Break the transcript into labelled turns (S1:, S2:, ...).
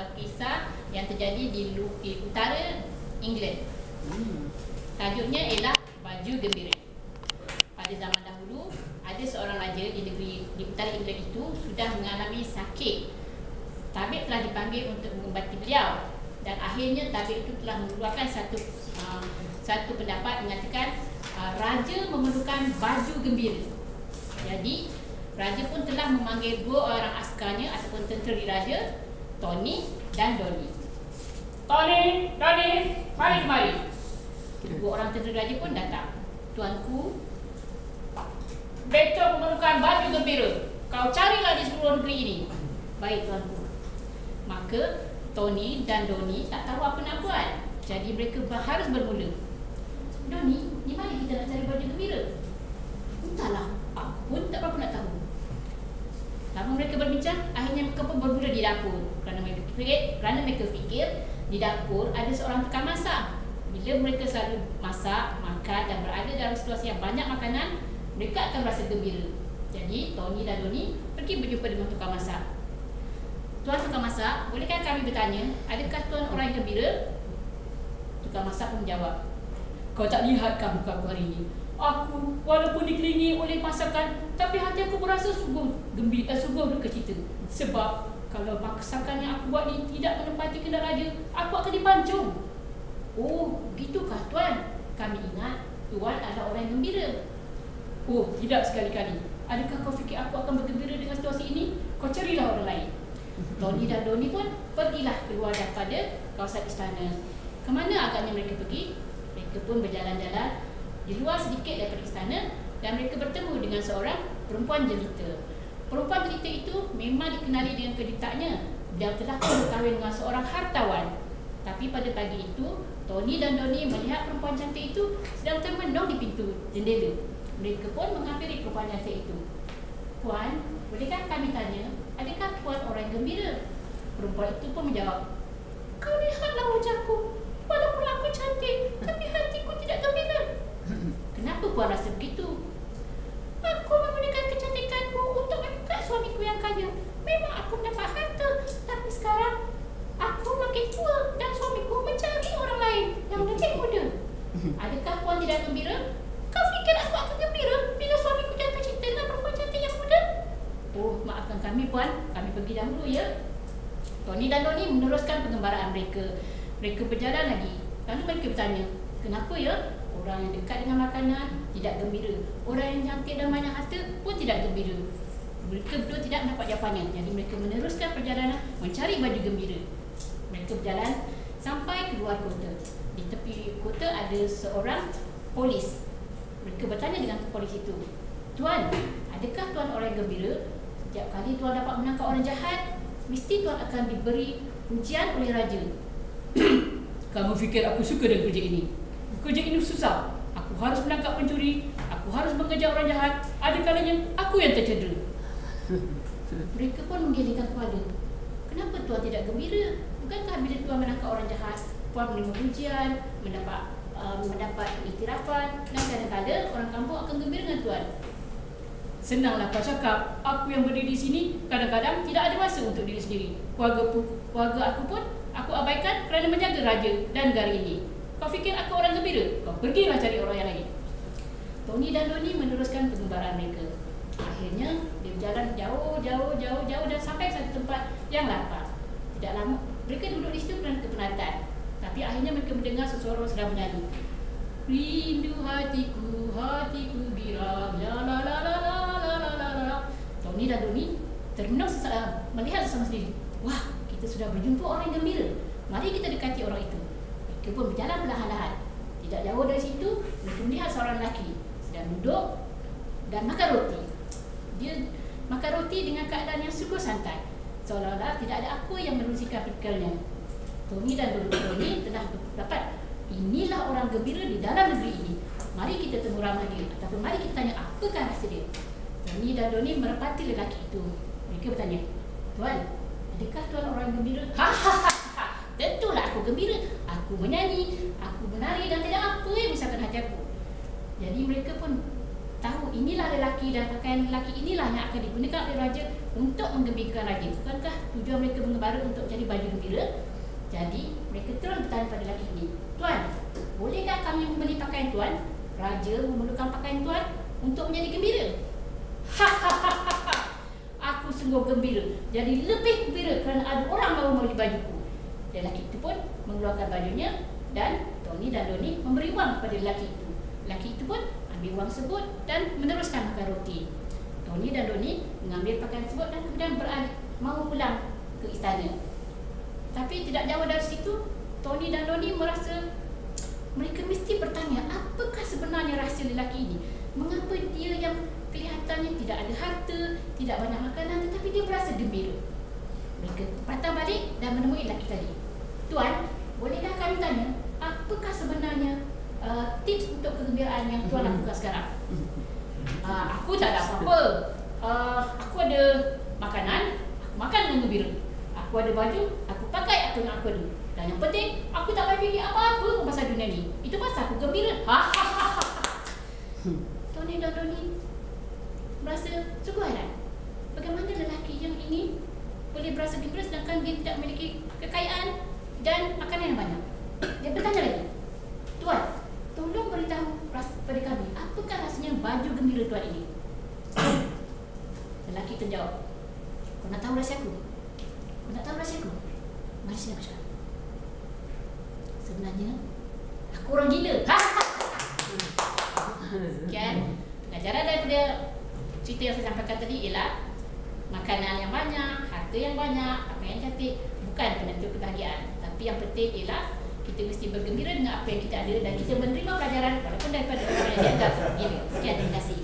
S1: sebuah kisah yang terjadi di utara England. Tajuknya ialah Baju Gembira. Pada zaman dahulu, ada seorang raja di utara England itu sudah mengalami sakit. Tabib telah dipanggil untuk mengubati beliau, dan akhirnya tabib itu telah mengeluarkan satu pendapat mengatakan raja memerlukan baju gembira. Jadi raja pun telah memanggil dua orang askarnya ataupun tentera raja, Tony dan Donny. Tony, Donny, mari. Dua orang tentera raja pun datang. Tuanku, mereka memerlukan baju gembira. Kau carilah di seluruh negeri ini. Baik, tuanku. Maka Tony dan Donny tak tahu apa nak buat. Jadi mereka harus bermula. Donny, di mana kita nak cari baju gembira? Entahlah, aku pun tak berapa nak tahu. Lama mereka berbincang, akhirnya mereka pun bermula di dapur. Kerana mereka fikir di dapur ada seorang tukang masak. Bila mereka selalu masak, makan dan berada dalam situasi yang banyak makanan, mereka akan merasa gembira. Jadi Tony dan Donny pergi berjumpa dengan tukang masak. Tuan tukang masak, bolehkah kami bertanya, adakah tuan orang yang gembira? Tukang masak pun menjawab, kau tak lihatkah muka aku hari ini? Aku walaupun dikelilingi oleh masakan, tapi hati aku berasa sungguh gembira, sungguh duka cita. Sebab kalau masakan yang aku buat ni tidak menempati kehendak raja, aku akan dipancung. Oh, gitukah tuan? Kami ingat tuan adalah orang yang gembira. Oh, tidak sekali-kali. Adakah kau fikir aku akan bergembira dengan situasi ini? Kau carilah orang lain. Tony dan Donny pun pergilah keluar daripada kawasan istana. Kemana agaknya mereka pergi? Mereka pun berjalan-jalan di luar sedikit daripada istana dan mereka bertemu dengan seorang perempuan jelita. Perempuan jelita itu memang dikenali dengan keditaannya. Dia telah berkahwin dengan seorang hartawan. Tapi pada pagi itu, Tony dan Donny melihat perempuan cantik itu sedang termenung di pintu jendela. Mereka pun menghampiri perempuan cantik itu. Puan, bolehkah kami tanya, adakah puan orang yang gembira? Perempuan itu pun menjawab, kau lihatlah wajahku. Walaupun aku cantik, tapi hatiku tidak gembira. Kenapa puan rasa begitu? Aku memberikan kecantikanku untuk mengikat suamiku yang kaya. Memang aku mendapat harta, tapi sekarang aku makin tua dan suamiku mencari orang lain yang lebih muda. Adakah puan tidak gembira? Kau fikir aku akan gembira bila suamiku jatuh cinta dengan perempuan cantik yang muda? Oh, maafkan kami puan, kami pergi dahulu ya. Tony dan Donny meneruskan pengembaraan mereka. Mereka berjalan lagi. Lalu mereka bertanya, kenapa ya? Orang yang dekat dengan makanan tidak gembira. Orang yang cantik dan banyak harta pun tidak gembira. Mereka berdua tidak mendapat jawapannya. Jadi mereka meneruskan perjalanan mencari baju gembira. Mereka berjalan sampai keluar kota. Di tepi kota ada seorang polis. Mereka bertanya dengan polis itu, Tuan, adakah tuan orang yang gembira? Setiap kali tuan dapat menangkap orang jahat, mesti tuan akan diberi ujian oleh raja. Kamu fikir aku suka dengan kerja ini? Kerja ini susah. Aku harus menangkap pencuri, aku harus mengejar orang jahat. Ada kalanya aku yang tercedera. Mereka pun menggelengkan kepala. Kenapa tuan tidak gembira? Bukankah bila tuan menangkap orang jahat, tuan menerima ujian, mendapat iktirafan, dan kadang-kadang orang kampung akan gembira dengan tuan? Senanglah kau cakap. Aku yang berdiri di sini kadang-kadang tidak ada masa untuk diri sendiri. Keluarga aku pun aku abaikan kerana menjaga raja dan negara ini. Kau fikir aku orang gembira? Kau pergilah cari orang yang lain. Tony dan Donny meneruskan pengembaraan mereka. Akhirnya dia berjalan jauh dan sampai satu tempat yang lapar. Tidak lama mereka duduk di situ kerana kepenatan. Tapi akhirnya mereka mendengar seseorang sedang menyanyi. Rindu hatiku, hatiku biram, la la la la la la la la la. Tony dan Donny termenung melihat sesama sendiri. Wah, kita sudah berjumpa orang yang gembira. Mari kita dekati orang itu. Mereka pun berjalan perlahan-lahan. Tidak jauh dari situ, mereka melihat seorang lelaki sedang duduk dan makan roti. Dia makan roti dengan keadaan yang sungguh santai, seolah-olah tidak ada apa yang merusikan pikirannya. Tony dan Donny telah berpendapat, inilah orang gembira di dalam negeri ini. Mari kita temu ramah dia, ataupun mari kita tanya apakah rasa dia. Tony dan Donny merepati lelaki itu. Mereka bertanya, Tuan, adakah tuan orang gembira? Hahaha, tentulah aku gembira. Aku menyanyi, aku menari dan tidak apa yang memisahkan hati aku. Jadi mereka pun tahu inilah lelaki dan pakaian lelaki inilah yang akan digunakan oleh raja untuk menggembirakan raja. Bukankah tujuan mereka mengembara untuk cari baju gembira? Jadi mereka terus bertanya pada lelaki ini, "Tuan, bolehkah kami membeli pakaian tuan? Raja memerlukan pakaian tuan untuk menjadi gembira." "Hahaha, aku sungguh gembira. Jadi lebih gembira kerana ada orang mahu membeli bajuku." Lelaki itu pun mengeluarkan bajunya dan Tony dan Donnie memberi wang kepada lelaki itu. Lelaki itu pun ambil wang tersebut dan meneruskan makan roti. Tony dan Donnie mengambil pakaian tersebut dan kemudian beralih mahu pulang ke istana. Tapi tidak jauh dari situ, Tony dan Donnie merasa mereka mesti bertanya, apakah sebenarnya rahsia lelaki ini? Mengapa dia yang kelihatannya tidak ada harta, tidak banyak makanan, tetapi dia berasa gembira? Mereka patah balik dan menemui lelaki tadi. "Tuan, bolehkah kami tanya, apakah sebenarnya tips untuk kegembiraan yang tuan lakukan sekarang?" "Aku tak ada apa-apa. Aku ada makanan, aku makan dengan gembira. Aku ada baju, aku pakai apa yang aku ada. Dan yang penting, aku tak payah fikir apa-apa pasal dunia ni. Itu pasal aku gembira." Tony dan Donnie merasa sungguh heran. Bagaimana lelaki yang ini boleh berasa gembira sedangkan dia tidak memiliki kekayaan dan makanan yang banyak. Dia bertanya lagi, "Tuan, tolong beritahu pada kami, apakah rasanya baju gembira tuan ini?" Lelaki terjawab, "Kau nak tahu rahsiaku? Kau nak tahu rahsiaku? Mari sini aku cakap. Sebenarnya, aku orang gila." Sekian pengajaran daripada cerita yang saya sampaikan tadi ialah makanan yang banyak, harta yang banyak, pakaian yang cantik bukan penentu kebahagiaan. Tapi yang penting ialah kita mesti bergembira dengan apa yang kita ada dan kita menerima pelajaran walaupun daripada orang yang dianggap gila. Sekian, terima kasih.